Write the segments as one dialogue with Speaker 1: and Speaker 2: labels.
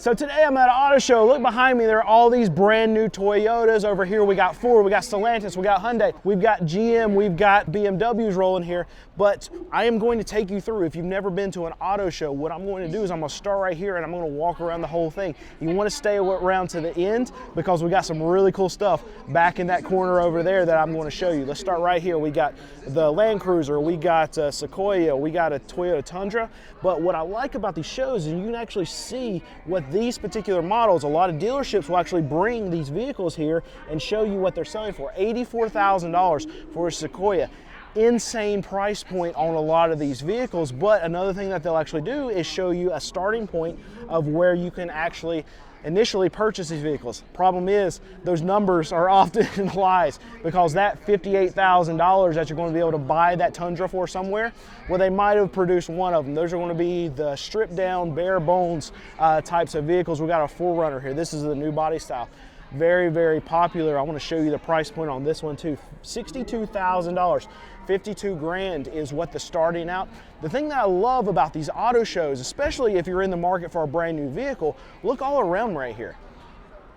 Speaker 1: So today I'm at an auto show. Look behind me, there are all these brand new Toyotas. Over here we got Ford, we got Stellantis, we got Hyundai, we've got GM, we've got BMWs rolling here. But I am going to take you through, if you've never been to an auto show, what I'm going to do is I'm going to start right here and I'm going to walk around the whole thing. You want to stay around to the end because we got some really cool stuff back in that corner over there that I'm going to show you. Let's start right here. We got the Land Cruiser, we got Sequoia, we got a Toyota Tundra. But what I like about these shows is you can actually see what these particular models, a lot of dealerships will actually bring these vehicles here and show you what they're selling for. $84,000 for a Sequoia. Insane price point on a lot of these vehicles, but another thing that they'll actually do is show you a starting point of where you can actually initially purchase these vehicles. Problem is, those numbers are often lies, because that $58,000 that you're going to be able to buy that Tundra for somewhere, well, they might have produced one of them. Those are going to be the stripped down, bare bones types of vehicles. We got a 4Runner here. This is the new body style. Very, very popular. I want to show you the price point on this one too. $62,000. 52 grand is what the starting out. The thing that I love about these auto shows, especially if you're in the market for a brand new vehicle, look all around right here.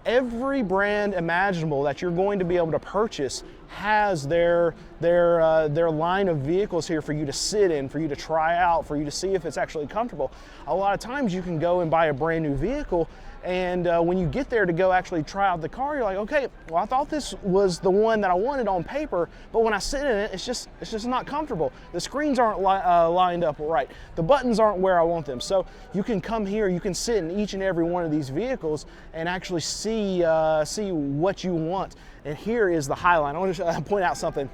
Speaker 1: Every brand imaginable that you're going to be able to purchase has their line of vehicles here for you to sit in, for you to try out, for you to see if it's actually comfortable. A lot of times you can go and buy a brand new vehicle, and when you get there to go actually try out the car, you're like, okay, well, I thought this was the one that I wanted on paper, but when I sit in it, it's just not comfortable. The screens aren't lined up right. The buttons aren't where I want them. So you can come here, you can sit in each and every one of these vehicles and actually see what you want. And here is the highlight. I want to point out something.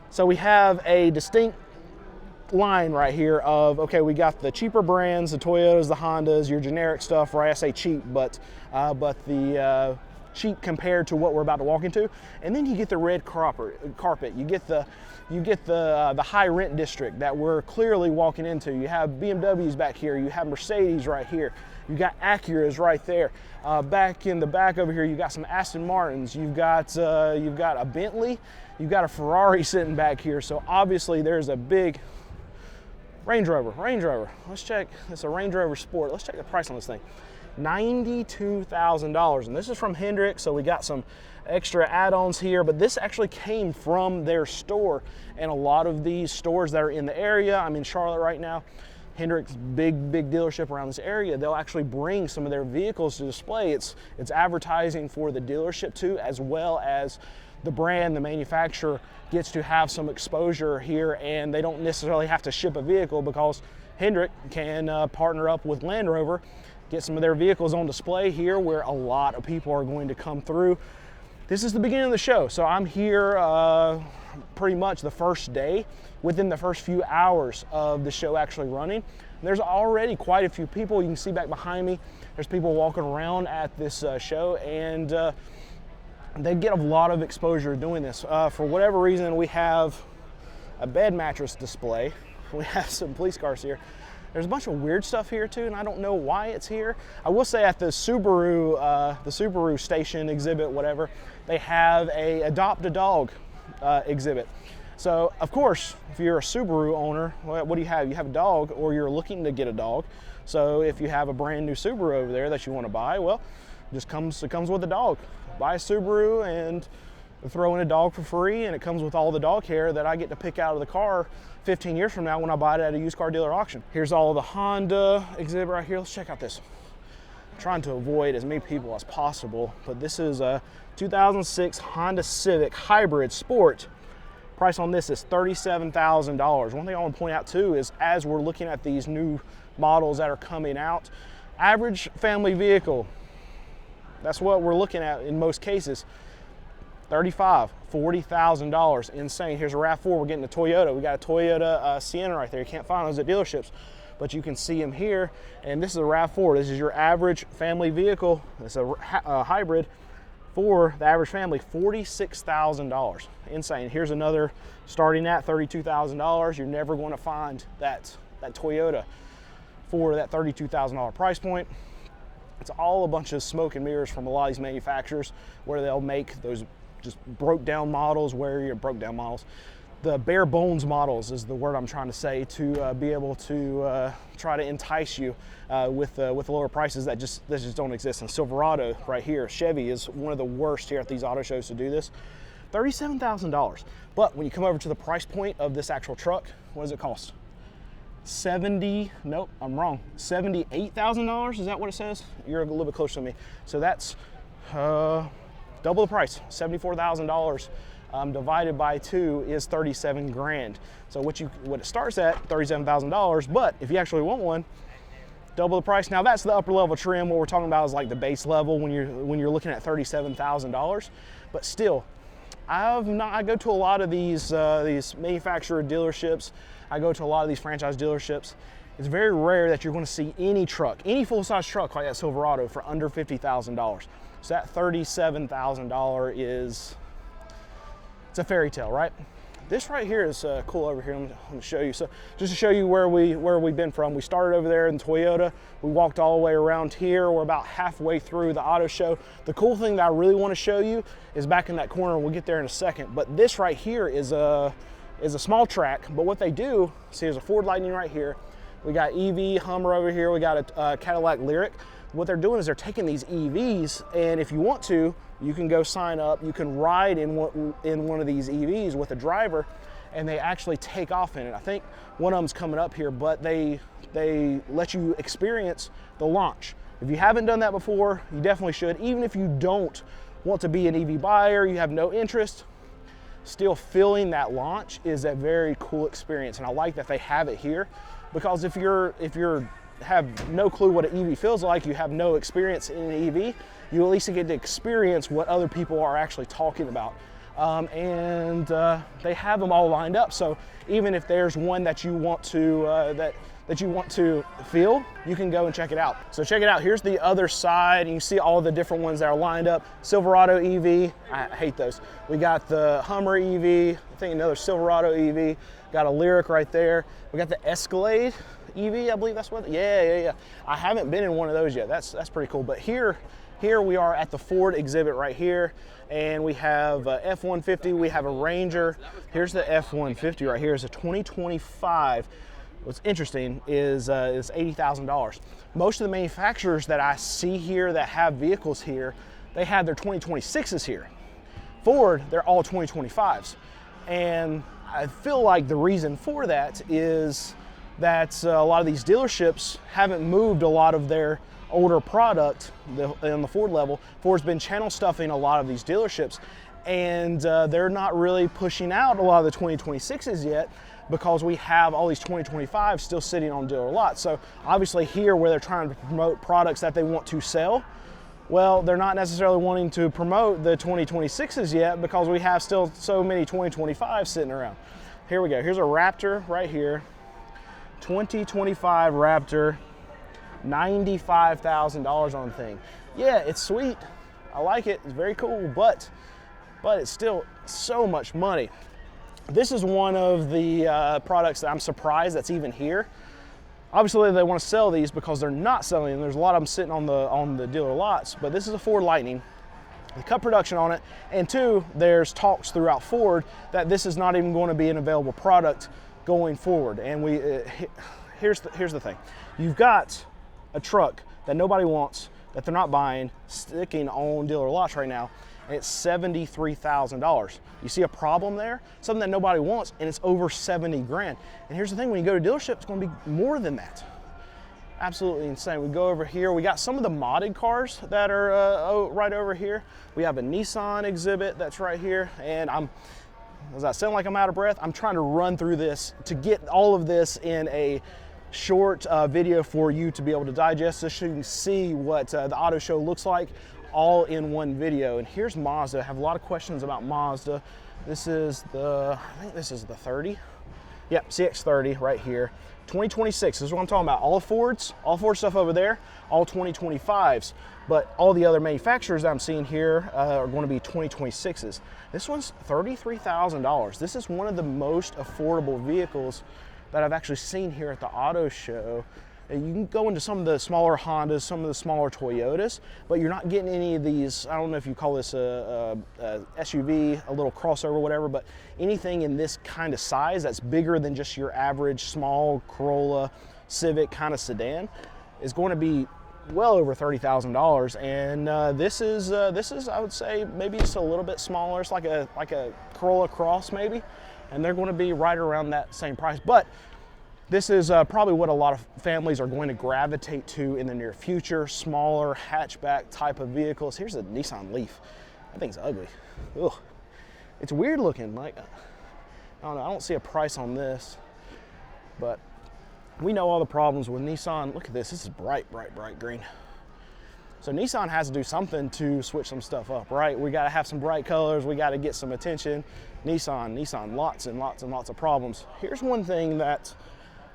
Speaker 1: So we have a distinct line right here of, okay, we got the cheaper brands, the Toyotas, the Hondas, your generic stuff, right? I say cheap, but the cheap compared to what we're about to walk into. And then you get the red carpet. You get the high rent district that we're clearly walking into. You have BMWs back here. You have Mercedes right here. You got Acuras right there. Back in the back over here, you got some Aston Martins. You've got a Bentley. You've got a Ferrari sitting back here. So obviously there's a big Range Rover. Let's check. It's a Range Rover Sport. Let's check the price on this thing. $92,000. And this is from Hendrick, so we got some extra add-ons here, but this actually came from their store. And a lot of these stores that are in the area, I'm in Charlotte right now, Hendrick's big dealership around this area, they'll actually bring some of their vehicles to display. It's advertising for the dealership too, as well as the brand, the manufacturer gets to have some exposure here, and they don't necessarily have to ship a vehicle because Hendrick can partner up with Land Rover, get some of their vehicles on display here where a lot of people are going to come through. This is the beginning of the show, so I'm here pretty much the first day, within the first few hours of the show actually running. There's already quite a few people. You can see back behind me, there's people walking around at this show, and they get a lot of exposure doing this. For whatever reason, we have a bed mattress display. We have some police cars here. There's a bunch of weird stuff here too, and I don't know why it's here. I will say at the Subaru station exhibit, whatever, they have a adopt a dog exhibit. So of course, if you're a Subaru owner, what do you have? You have a dog, or you're looking to get a dog. So if you have a brand new Subaru over there that you want to buy, well, it comes with a dog. Buy a Subaru and throw in a dog for free, and it comes with all the dog hair that I get to pick out of the car 15 years from now when I buy it at a used car dealer auction. Here's all the Honda exhibit right here. Let's check out this. I'm trying to avoid as many people as possible, but this is a 2006 Honda Civic Hybrid Sport. Price on this is $37,000. One thing I want to point out too is, as we're looking at these new models that are coming out, average family vehicle, that's what we're looking at in most cases. $35,000, $40,000, insane. Here's a RAV4, we're getting a Toyota. We got a Toyota Sienna right there. You can't find those at dealerships, but you can see them here. And this is a RAV4. This is your average family vehicle. It's a hybrid for the average family, $46,000. Insane. Here's another starting at $32,000. You're never going to find that Toyota for that $32,000 price point. It's all a bunch of smoke and mirrors from a lot of these manufacturers where they'll make those just broke down models, the bare bones models is the word I'm trying to say, to be able to try to entice you with lower prices that just don't exist. And Silverado right here, Chevy is one of the worst here at these auto shows to do this. $37,000. But when you come over to the price point of this actual truck, what does it cost? Nope, I'm wrong. $78,000, is that what it says? You're a little bit closer to me. So that's double the price, $74,000. Divided by 2 is 37 grand. So what it starts at, $37,000, but if you actually want one, double the price. Now that's the upper level trim. What we're talking about is like the base level when you're looking at $37,000. But still, I go to a lot of these manufacturer dealerships. I go to a lot of these franchise dealerships. It's very rare that you're going to see any truck, any full-size truck like that Silverado for under $50,000. So that $37,000 is, it's a fairy tale, right? This right here is cool over here. Let me show you. So just to show you where we've been from. We started over there in Toyota. We walked all the way around here. We're about halfway through the auto show. The cool thing that I really want to show you is back in that corner. We'll get there in a second. But this right here is a small track. But what they do, see, there's a Ford Lightning right here. We got EV Hummer over here. We got a Cadillac Lyriq. What they're doing is they're taking these EVs, and if you want to, you can go sign up. You can ride in one of these EVs with a driver, and they actually take off in it. I think one of them's coming up here, but they let you experience the launch. If you haven't done that before, you definitely should. Even if you don't want to be an EV buyer, you have no interest, still feeling that launch is a very cool experience. And I like that they have it here, because if you're have no clue what an EV feels like, you have no experience in an EV, you at least get to experience what other people are actually talking about. They have them all lined up. So even if there's one that you want to that you want to feel, you can go and check it out. So check it out. Here's the other side, and you see all the different ones that are lined up. Silverado EV, I hate those. We got the Hummer EV, I think another Silverado EV. Got a Lyriq right there. We got the Escalade EV, I believe that's what. Yeah. I haven't been in one of those yet. That's pretty cool. But here we are at the Ford exhibit right here, and we have a F-150. We have a Ranger. Here's the F-150 right here. It's a 2025. What's interesting is $80,000. Most of the manufacturers that I see here that have vehicles here, they have their 2026s here. Ford, they're all 2025s, and I feel like the reason for that is that a lot of these dealerships haven't moved a lot of their older product on the Ford level. Ford's been channel stuffing a lot of these dealerships, and they're not really pushing out a lot of the 2026s yet, because we have all these 2025s still sitting on dealer lots. So obviously here, where they're trying to promote products that they want to sell, well, they're not necessarily wanting to promote the 2026s yet, because we have still so many 2025s sitting around. Here we go. Here's a Raptor right here. 2025 Raptor, $95,000 on the thing. Yeah, it's sweet. I like it. It's very cool, but it's still so much money. This is one of the products that I'm surprised that's even here. Obviously, they want to sell these because they're not selling them. There's a lot of them sitting on the dealer lots, but this is a Ford Lightning. They cut production on it, and two, there's talks throughout Ford that this is not even going to be an available product going forward. And here's the thing. You've got a truck that nobody wants, that they're not buying, sticking on dealer lots right now, and it's $73,000. You see a problem there? Something that nobody wants, and it's over 70 grand. And here's the thing, when you go to dealership, it's going to be more than that. Absolutely insane. We go over here. We got some of the modded cars that are right over here. We have a Nissan exhibit that's right here, and does that sound like I'm out of breath? I'm trying to run through this to get all of this in a short video for you to be able to digest, so you can see what the auto show looks like all in one video. And here's Mazda. I have a lot of questions about Mazda. This is I think this is the 30. Yep, CX-30 right here. 2026 is what I'm talking about. All Ford stuff over there, all 2025s. But all the other manufacturers that I'm seeing here are going to be 2026s. This one's $33,000. This is one of the most affordable vehicles that I've actually seen here at the auto show. You can go into some of the smaller Hondas, some of the smaller Toyotas, but you're not getting any of these, I don't know if you call this a SUV, a little crossover, whatever, but anything in this kind of size that's bigger than just your average small Corolla, Civic kind of sedan is going to be well over $30,000. And this is I would say maybe just a little bit smaller. It's like a Corolla Cross maybe, and they're going to be right around that same price. But this is probably what a lot of families are going to gravitate to in the near future, smaller hatchback type of vehicles. Here's a Nissan Leaf. That thing's ugly. Ugh. It's weird looking. Like, I don't know, I don't see a price on this, but we know all the problems with Nissan. Look at this, this is bright, bright, bright green. So Nissan has to do something to switch some stuff up, right? We gotta have some bright colors, we gotta get some attention. Nissan, lots and lots and lots of problems. Here's one thing that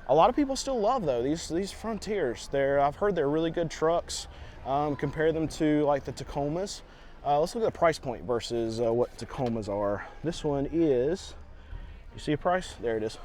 Speaker 1: a lot of people still love though, these Frontiers. I've heard they're really good trucks. Compare them to like the Tacomas. Let's look at the price point versus what Tacomas are. This one is, you see a price? There it is,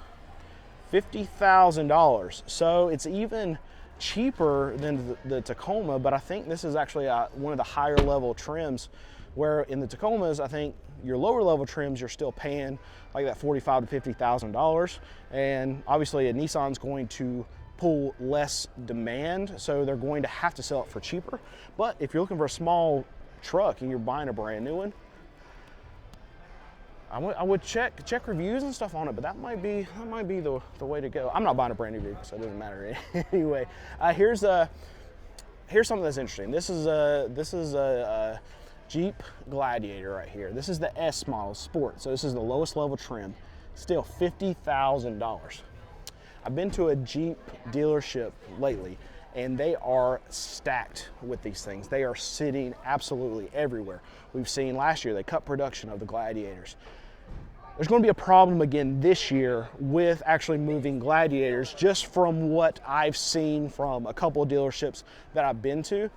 Speaker 1: $50,000. So it's even cheaper than the Tacoma, but I think this is actually one of the higher level trims, where in the Tacomas, I think your lower level trims, you're still paying like that $45,000 to $50,000. And obviously a Nissan's going to pull less demand, so they're going to have to sell it for cheaper. But if you're looking for a small truck and you're buying a brand new one, I would check reviews and stuff on it, but that might be the way to go. I'm not buying a brand new vehicle, so it doesn't matter anyway. Here's something that's interesting. This is a Jeep Gladiator right here. This is the S model Sport, so this is the lowest level trim. Still $50,000. I've been to a Jeep dealership lately, and they are stacked with these things. They are sitting absolutely everywhere. We've seen last year they cut production of the Gladiators. There's going to be a problem again this year with actually moving Gladiators, just from what I've seen from a couple of dealerships that I've been to.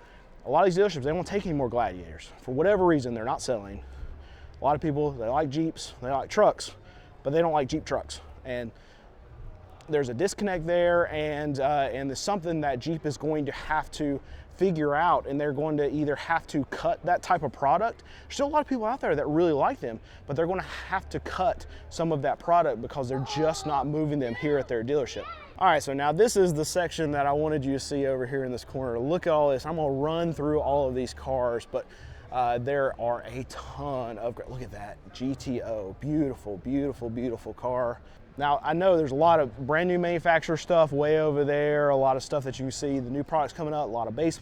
Speaker 1: A lot of these dealerships, they won't take any more Gladiators. For whatever reason, they're not selling. A lot of people, they like Jeeps, they like trucks, but they don't like Jeep trucks. And there's a disconnect there, and there's something that Jeep is going to have to figure out, and they're going to either have to cut that type of product. There's still a lot of people out there that really like them, but they're going to have to cut some of that product because they're just not moving them here at their dealership. All right, so now this is the section that I wanted you to see over here in this corner. Look at all this. I'm gonna run through all of these cars, but there are a ton of, look at that, GTO, beautiful, beautiful, beautiful car. Now, I know there's a lot of brand new manufacturer stuff way over there, a lot of stuff that you see, the new products coming up, a lot of base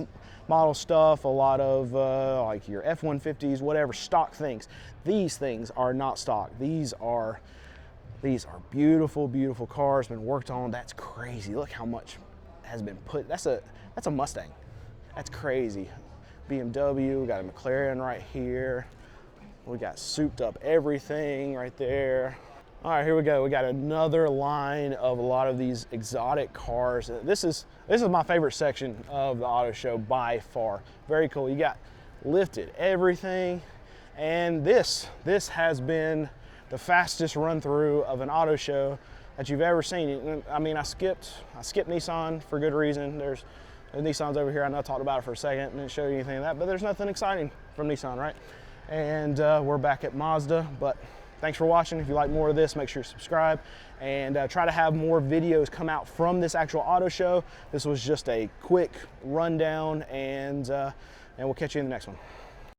Speaker 1: model stuff, a lot of like your F-150s, whatever, stock things. These things are not stock. These are beautiful, beautiful cars, been worked on. That's crazy. Look how much has been put. That's a Mustang. That's crazy. BMW, we got a McLaren right here. We got souped up everything right there. All right, here we go. We got another line of a lot of these exotic cars. This is my favorite section of the auto show by far. Very cool. You got lifted everything, and this has been the fastest run through of an auto show that you've ever seen. I mean, I skipped Nissan for good reason. There's Nissans over here. I know I talked about it for a second and didn't show you anything of that, but there's nothing exciting from Nissan, right? And we're back at Mazda, but thanks for watching. If you like more of this, make sure you subscribe, and try to have more videos come out from this actual auto show. This was just a quick rundown, and we'll catch you in the next one.